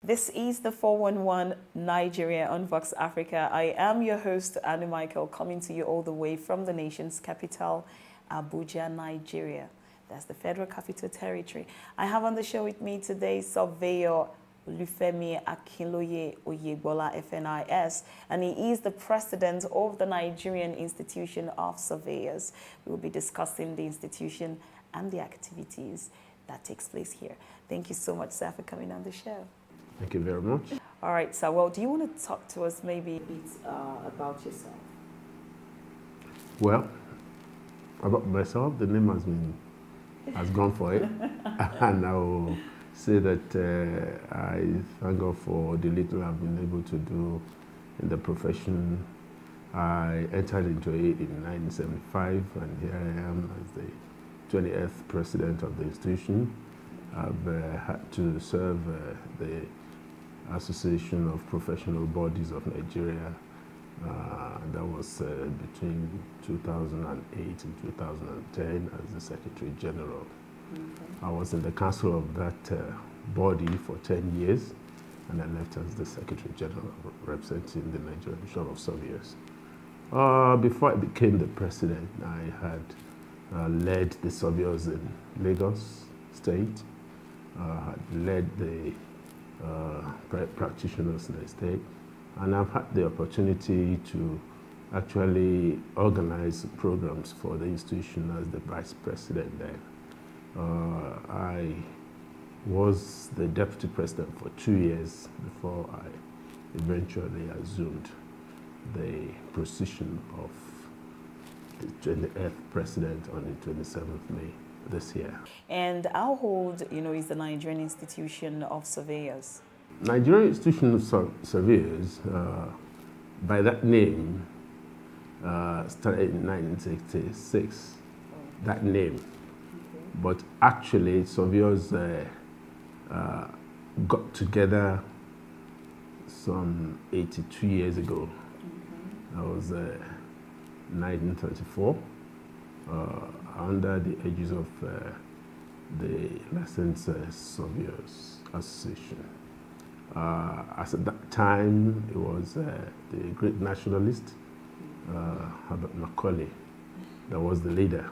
This is the 411 Nigeria on Vox Africa. I am your host, Aanu Michael, coming to you all the way from the nation's capital, Abuja, Nigeria. That's the Federal Capital Territory. I have on the show with me today Surveyor Olufemi Akinloye Oyegbola, FNIS, and he is the president of the Nigerian Institution of Surveyors. We will be discussing the institution and the activities that takes place here. Thank you so much, sir, for coming on the show. Thank you very much. All right, so well, do you want to talk to us maybe a bit about yourself? Well, about myself, the name has gone for it, and I will say that I thank God for the little I've been able to do in the profession. I entered into it in 1975, and here I am as the 20th president of the institution. I've had to serve the Association of Professional Bodies of Nigeria. That was between 2008 and 2010 as the Secretary General. Okay. I was in the council of that body for 10 years, and I left as the Secretary General representing the Nigerian Institution of Surveyors. Before I became the president, I had led the surveyors in Lagos State, had led the practitioners in the state, and I've had the opportunity to actually organize programs for the institution as the vice president then. I was the deputy president for 2 years before I eventually assumed the position of the 20th president on the 27th May this year. And how old, is the Nigerian Institution of Surveyors? Nigerian Institution of Surveyors, by that name, started in 1966, that name. Okay. But actually, surveyors got together some 82 years ago. Okay. That was 1934. Under the aegis of the Licensed Surveyors Association. As at that time, it was the great nationalist, Mohammadu Macaulay, that was the leader.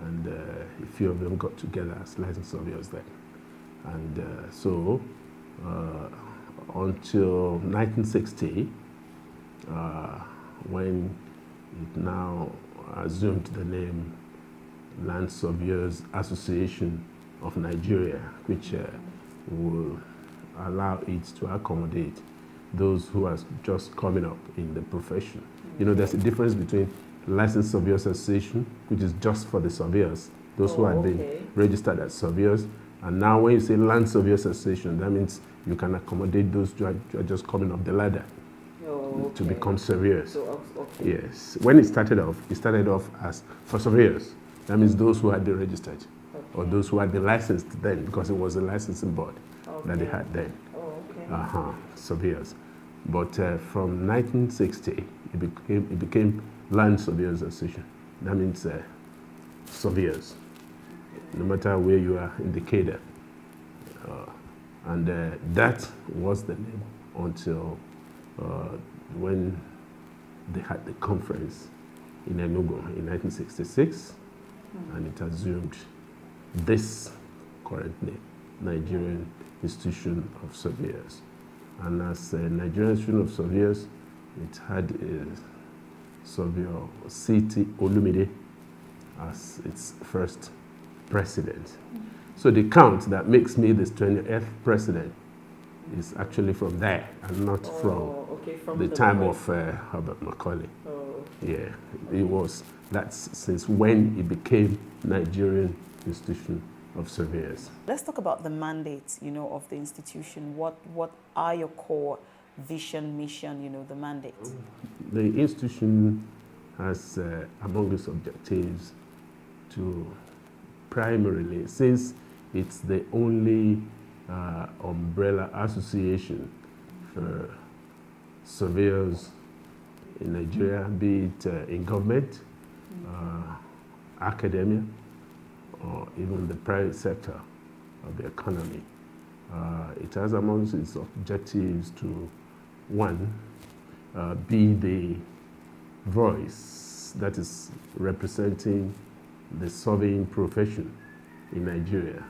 And a few of them got together as licensed surveyors then. And so, until 1960, when it now assumed the name Land Surveyors Association of Nigeria, which will allow it to accommodate those who are just coming up in the profession. There's a difference between Licensed Surveyors Association, which is just for the surveyors, those who have been registered as surveyors. And now when you say Land Surveyors Association, that means you can accommodate those who are just coming up the ladder to become surveyors. Yes. When it started off as for surveyors. That means those who had been registered, or those who had been licensed then, because it was a licensing board that they had then. Surveyors. But from 1960, it became Land Surveyors Association. That means surveyors, no matter where you are in the cadre. And that was the name until when they had the conference in Enugu in 1966, and it assumed this current name, Nigerian Institution of Surveyors. And as Nigerian Institution of Surveyors, it had a surveyor, C.T. Olumide, as its first president. So the count that makes me the 20th president is actually from there, and not from the time of Herbert Macaulay. Yeah, that's since when it became Nigerian Institution of Surveyors. Let's talk about the mandate, of the institution. What are your core vision, mission, the mandate? The institution has among its objectives to primarily, since it's the only umbrella association for surveyors in Nigeria, be it in government, academia, or even the private sector of the economy. It has amongst its objectives to, one, be the voice that is representing the surveying profession in Nigeria,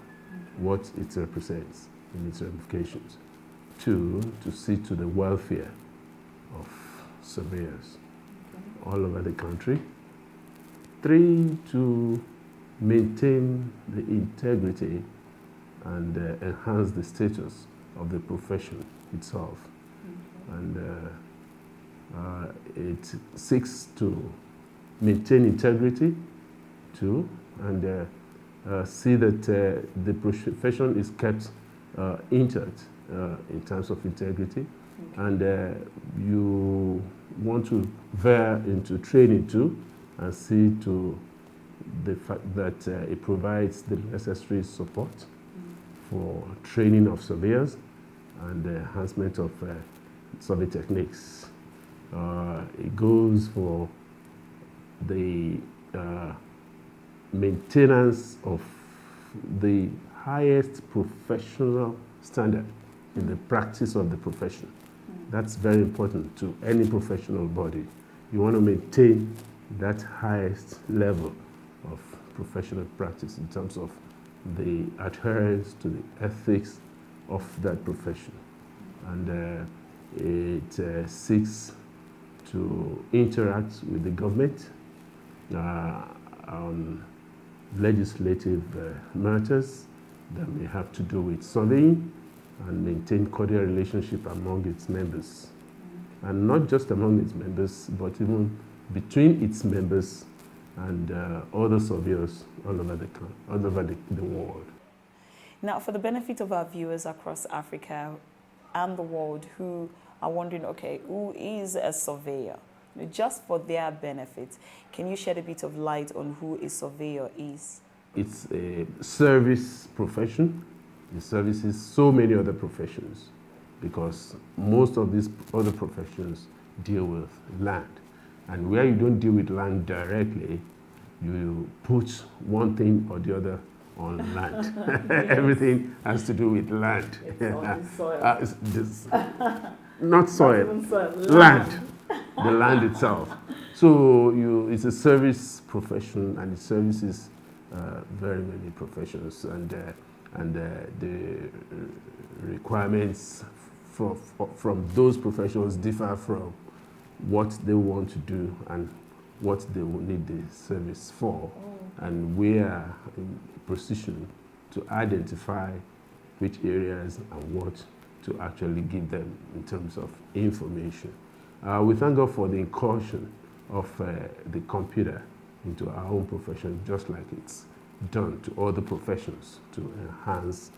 what it represents in its ramifications. Two, to see to the welfare of surveyors all over the country. Three, to maintain the integrity and enhance the status of the profession itself. And it seeks to maintain integrity too, and see that the profession is kept intact in terms of integrity. And you want to veer into training too, and see to the fact that it provides the necessary support for training of surveyors and the enhancement of survey techniques. It goes for the maintenance of the highest professional standard in the practice of the profession. That's very important to any professional body. You want to maintain that highest level of professional practice in terms of the adherence to the ethics of that profession. And it seeks to interact with the government on legislative matters that may have to do with surveying, and maintain cordial relationship among its members. And not just among its members, but even between its members and other surveyors all over the world. Now, for the benefit of our viewers across Africa and the world who are wondering, okay, who is a surveyor? Just for their benefit, can you shed a bit of light on who a surveyor is? It's a service profession. It services so many other professions, because most of these other professions deal with land. And where you don't deal with land directly, you put one thing or the other on land. Yes. Everything has to do with land. It's on soil. Not soil, not soil. Land. The land itself. So it's a service profession, and it services very many professions, and the requirements from those professions differ from what they want to do and what they will need the service for. And we are in position to identify which areas and what to actually give them in terms of information. We thank God for the incursion of the computer into our own profession, just like it's done to other professions, to enhance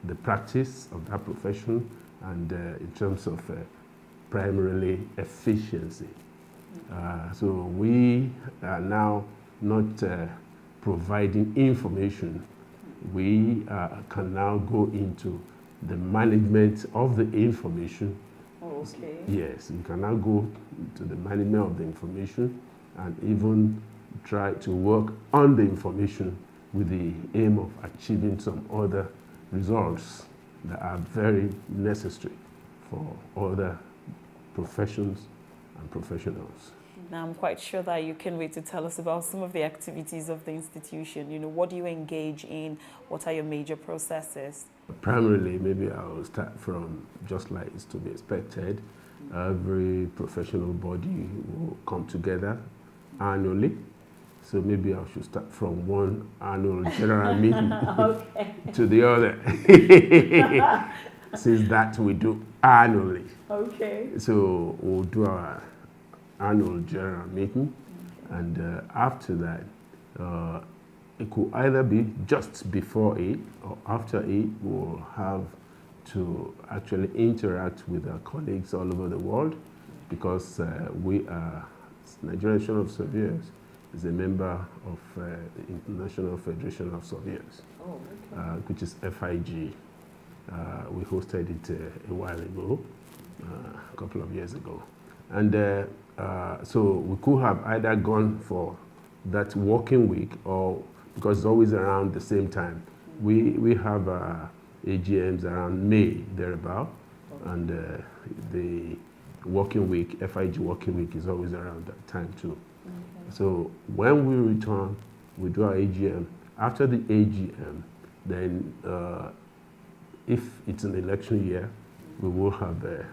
the practice of that profession, and in terms of primarily efficiency. So we are now not providing information. We can now go into the management of the information. Okay. Yes, we can now go to the management of the information, and even try to work on the information with the aim of achieving some other results that are very necessary for other professions and professionals. Now, I'm quite sure that you can't wait to tell us about some of the activities of the institution. You know, what do you engage in? What are your major processes? Primarily, maybe I'll start from just like it's to be expected. Every professional body will come together annually. So maybe I should start from one annual general meeting to the other. Since that we do annually. Okay. So we'll do our annual general meeting, and after that, it could either be just before it or after it. We'll have to actually interact with our colleagues all over the world, because we are Nigerian of Surveyors is a member of the International Federation of Surveyors, which is FIG. We hosted it a while ago, a couple of years ago. And so we could have either gone for that working week, or because it's always around the same time. We have a AGMs around May, thereabout. Okay. And the working week, FIG working week, is always around that time too. Okay. So when we return, we do our AGM. After the AGM, then if it's an election year, we will have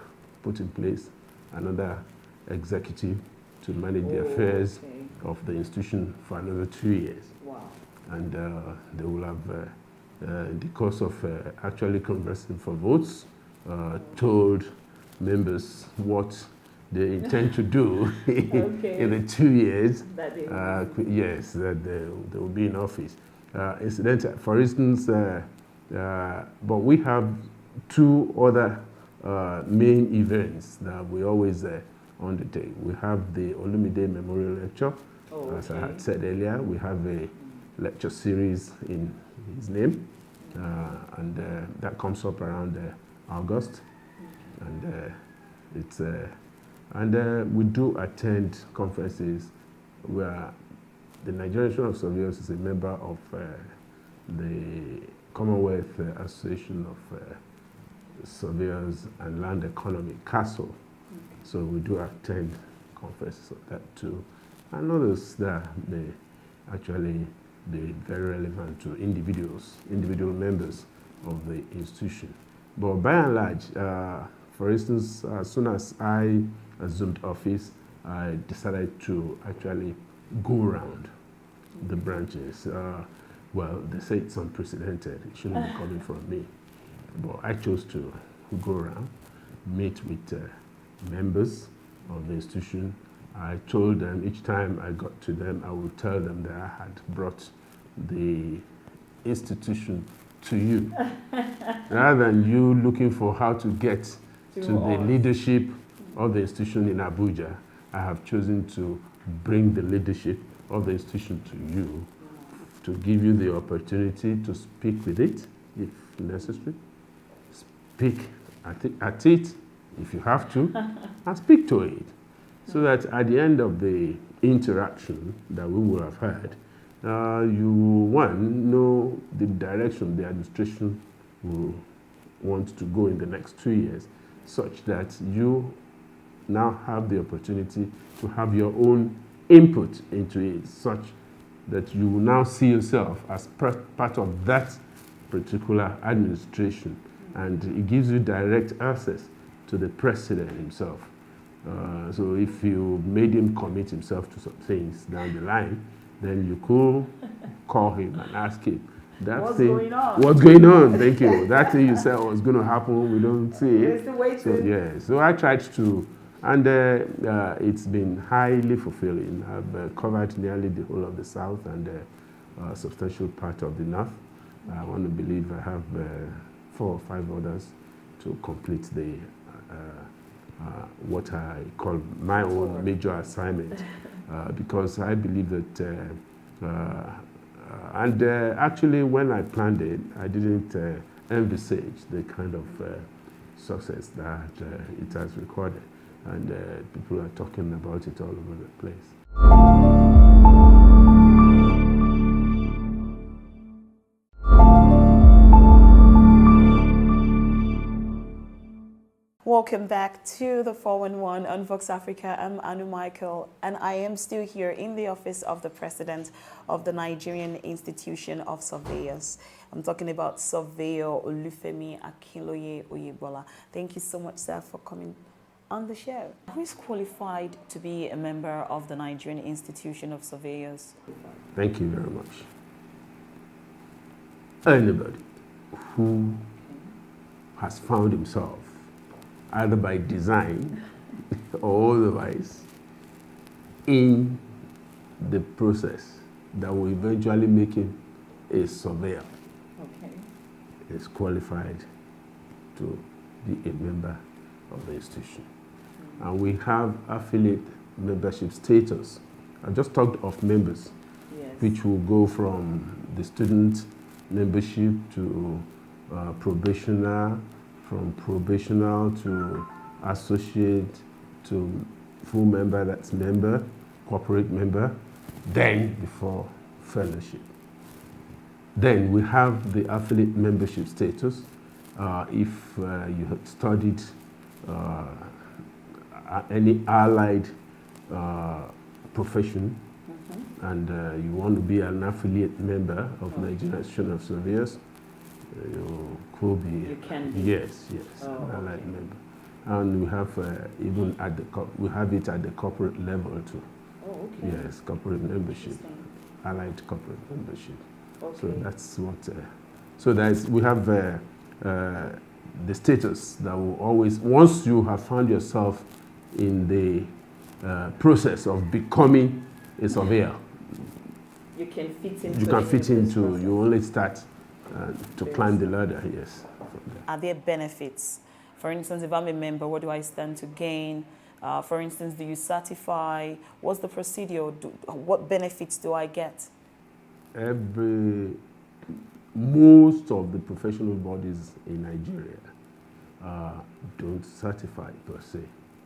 put in place another executive to manage the affairs of the institution for another 2 years. Wow. And they will have, in the course of actually conversing for votes, told members what they intend to do in the 2 years. Yes, that they will be in office. Incidentally, for instance, but we have 2 other main events that we always undertake. We have the Olumide Memorial Lecture. As I had said earlier, we have a lecture series in his name, and that comes up around August, and we do attend conferences where the Nigerian of Surveyors is a member of the Commonwealth Association of Surveyors and Land Economy, CASO. So we do attend conferences of that too, and others that may actually be very relevant to individual members of the institution. But by and large, for instance, as soon as I assumed office, I decided to actually go around the branches. Well, they say it's unprecedented. It shouldn't be coming from me. But I chose to go around, meet with members of the institution. I told them each time I got to them, I would tell them that I had brought the institution to you. Rather than you looking for how to get to the leadership of the institution in Abuja, I have chosen to bring the leadership of the institution to you, to give you the opportunity to speak with it, if necessary. Speak at it, if you have to, and speak to it. So that at the end of the interaction that we will have had, you, one, know the direction the administration will want to go in the next 2 years, such that you now have the opportunity to have your own input into it, such that you will now see yourself as part of that particular administration, and it gives you direct access to the president himself. So if you made him commit himself to some things down the line, then you could call him and ask him, what's going on? What's going on? Thank you. That thing you said was going to happen, we don't see it. It's the way so, yeah, so I tried to, and it's been highly fulfilling. I've covered nearly the whole of the South and a substantial part of the North. I want to believe I have 4 or 5 others to complete the what I call my own major assignment, because I believe that, actually when I planned it, I didn't envisage the kind of success that it has recorded, and people are talking about it all over the place. Welcome back to the 411 on Vox Africa. I'm Aanu Michael, and I am still here in the office of the president of the Nigerian Institution of Surveyors. I'm talking about Surveyor Olufemi Akinloye Oyegbola. Thank you so much, sir, for coming on the show. Who is qualified to be a member of the Nigerian Institution of Surveyors? Thank you very much. Anybody who has found himself, either by design or otherwise, in the process that will eventually make him a surveyor, is qualified to be a member of the institution. And we have affiliate membership status. I just talked of members, which will go from the student membership to probationer, from probational to associate to full member, that's member, corporate member, then before fellowship. Then we have the affiliate membership status, if you have studied any allied profession, and you want to be an affiliate member of Nigerian Institute of Surveyors, you could be. You can be. Yes, an allied member. And we have even at the we have it at the corporate level too. Oh, okay. Yes, corporate membership, allied corporate membership. Okay. So that's what. So there's we have the status that will always, once you have found yourself in the process of becoming a surveyor, you can fit into. You can fit into. You only start to climb the ladder. Yes. Are there benefits? For instance, if I'm a member, what do I stand to gain? For instance, do you certify? What's the procedure? What benefits do I get? Most of the professional bodies in Nigeria don't certify per se.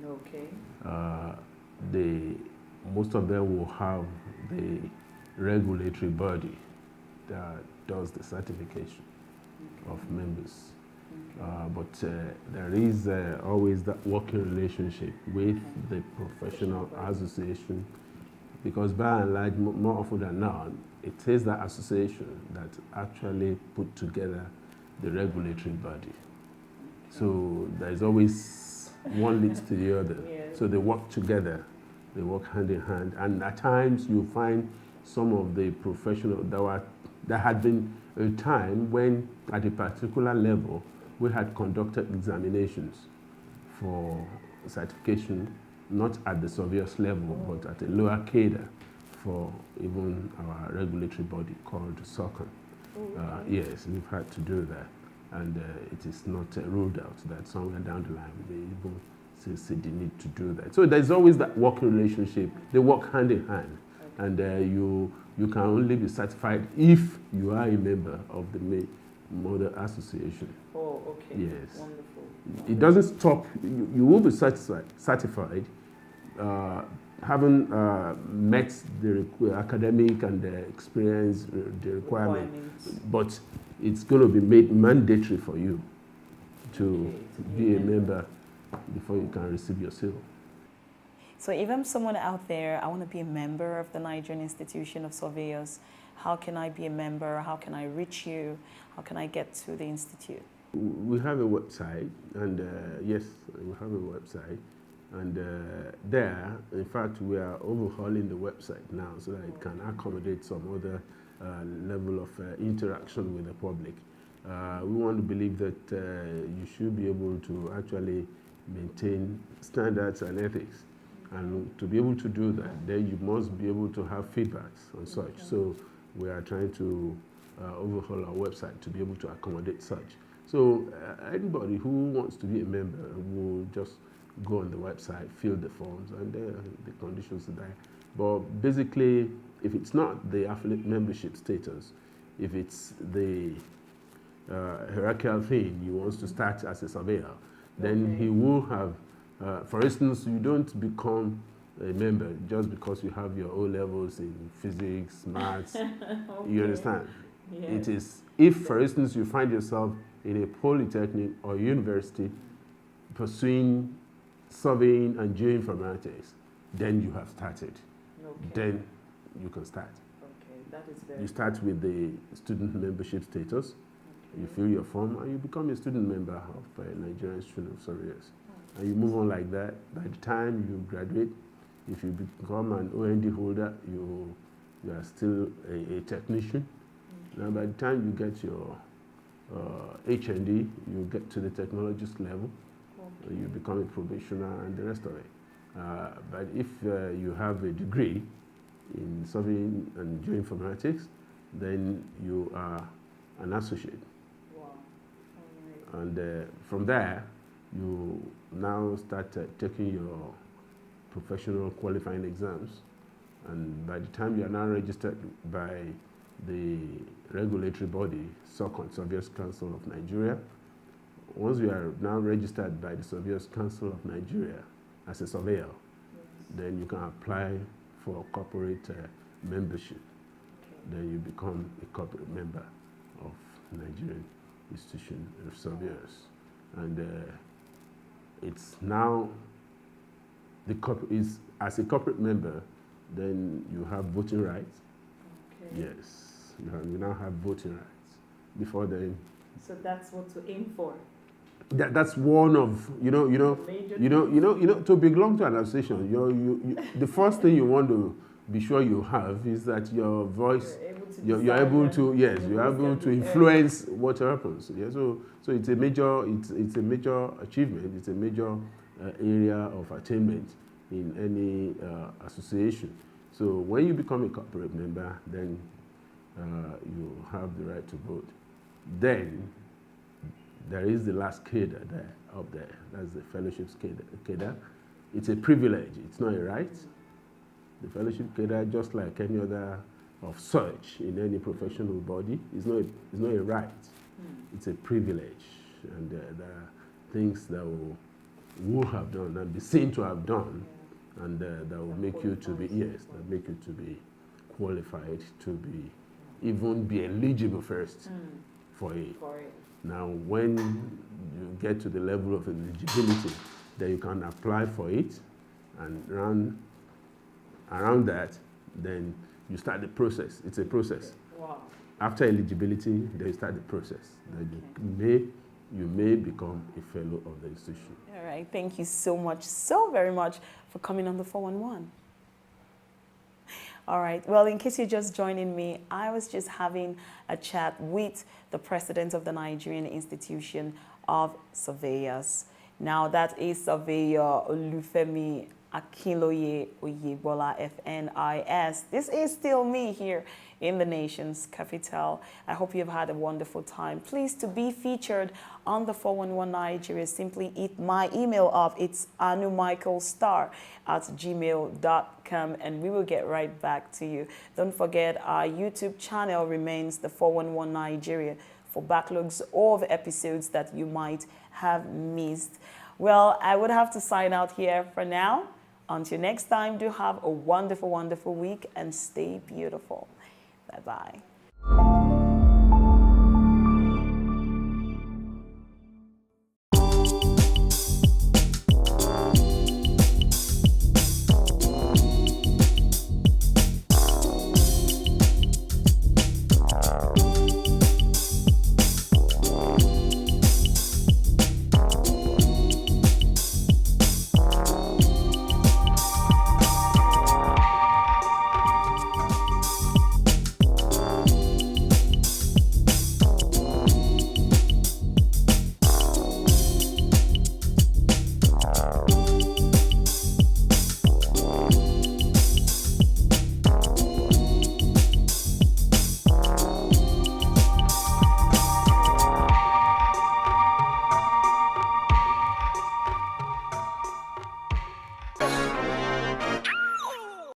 Okay. Most of them will have the regulatory body that does the certification of members. But there is always that working relationship with the professional association, because by and large, more often than not, it is that association that actually put together the regulatory body. So there's always one leads to the other. So they work together, they work hand in hand, and at times you find some of the professional there had been a time when at a particular level we had conducted examinations for certification, not at the surveyors level, but at a lower cadre for even our regulatory body called Surv. Yes, we've had to do that. And it is not ruled out that somewhere down the line they even see the need to do that. So there's always that working relationship. They work hand in hand. And you can only be certified if you are a member of the Mother Association. Oh, okay. Yes. Wonderful. It doesn't stop. You will be certified having met the academic and the experience, the requirements. But it's going to be made mandatory for you to be a member before you can receive your seal. So if I'm someone out there, I want to be a member of the Nigerian Institution of Surveyors, how can I be a member? How can I reach you? How can I get to the institute? We have a website, and yes, we have a website. And there, in fact, we are overhauling the website now so that it can accommodate some other level of interaction with the public. We want to believe that you should be able to actually maintain standards and ethics. And to be able to do that, then you must be able to have feedbacks on such. Okay. So we are trying to overhaul our website to be able to accommodate such. So anybody who wants to be a member will just go on the website, fill the forms, and the conditions are there. But basically, if it's not the affiliate membership status, if it's the hierarchical thing, he wants to start as a surveyor, then he will have, for instance, you don't become a member just because you have your O levels in physics, maths. You understand? Yes. It is, if, for instance, you find yourself in a polytechnic or university pursuing surveying and geoinformatics, then you have started. Then you can start. That is very You start with the student membership status, you fill your form, and you become a student member of Nigerian Institute of Surveyors. And you move on like that. By the time you graduate, if you become an OND holder, you are still a technician. Now, by the time you get your HND, you get to the technologist level, you become a probationer and the rest of it. But if you have a degree in surveying and geoinformatics, then you are an associate. Wow. And from there, you now start taking your professional qualifying exams. And by the time you are now registered by the regulatory body, Surveyors Council of Nigeria, once you are now registered by the Surveyors Council of Nigeria as a surveyor, then you can apply for corporate membership. Then you become a corporate member of Nigerian institution of Surveyors. And it's now, as a corporate member, then you have voting rights. Okay. Yes, you now have voting rights. Before then. So that's what to aim for. That's one of to belong to an association. The first thing you want to be sure you have is that your voice, you're able to influence what happens. Yeah, so it's a major achievement. It's a major area of attainment in any association. So when you become a corporate member, then you have the right to vote. Then there is the last cadre up there. That's the fellowship's cadre. It's a privilege. It's not a right. The fellowship cadre, just like any other of such in any professional body, is not a right. It's a privilege, and there are things that will have done and be seen to have done, and that will make you to be qualified to be eligible first for it. Now, when you get to the level of eligibility, then you can apply for it, and around that, then you start the process. It's a process. Wow. After eligibility, then you start the process. Then you may become a fellow of the institution. All right. Thank you so very much for coming on the 411. All right. Well, in case you're just joining me, I was just having a chat with the president of the Nigerian Institution of Surveyors. Now, that is Surveyor Olufemi Akinloye Oyegbola, FNIS. This is still me here in the nation's capital. I hope you've had a wonderful time. Please, to be featured on the 411 Nigeria, simply hit my email up. It's aanumichaelstar @gmail.com, and we will get right back to you. Don't forget, our YouTube channel remains the 411 Nigeria for backlogs of episodes that you might have missed. Well, I would have to sign out here for now. Until next time, do have a wonderful, wonderful week and stay beautiful. Bye-bye.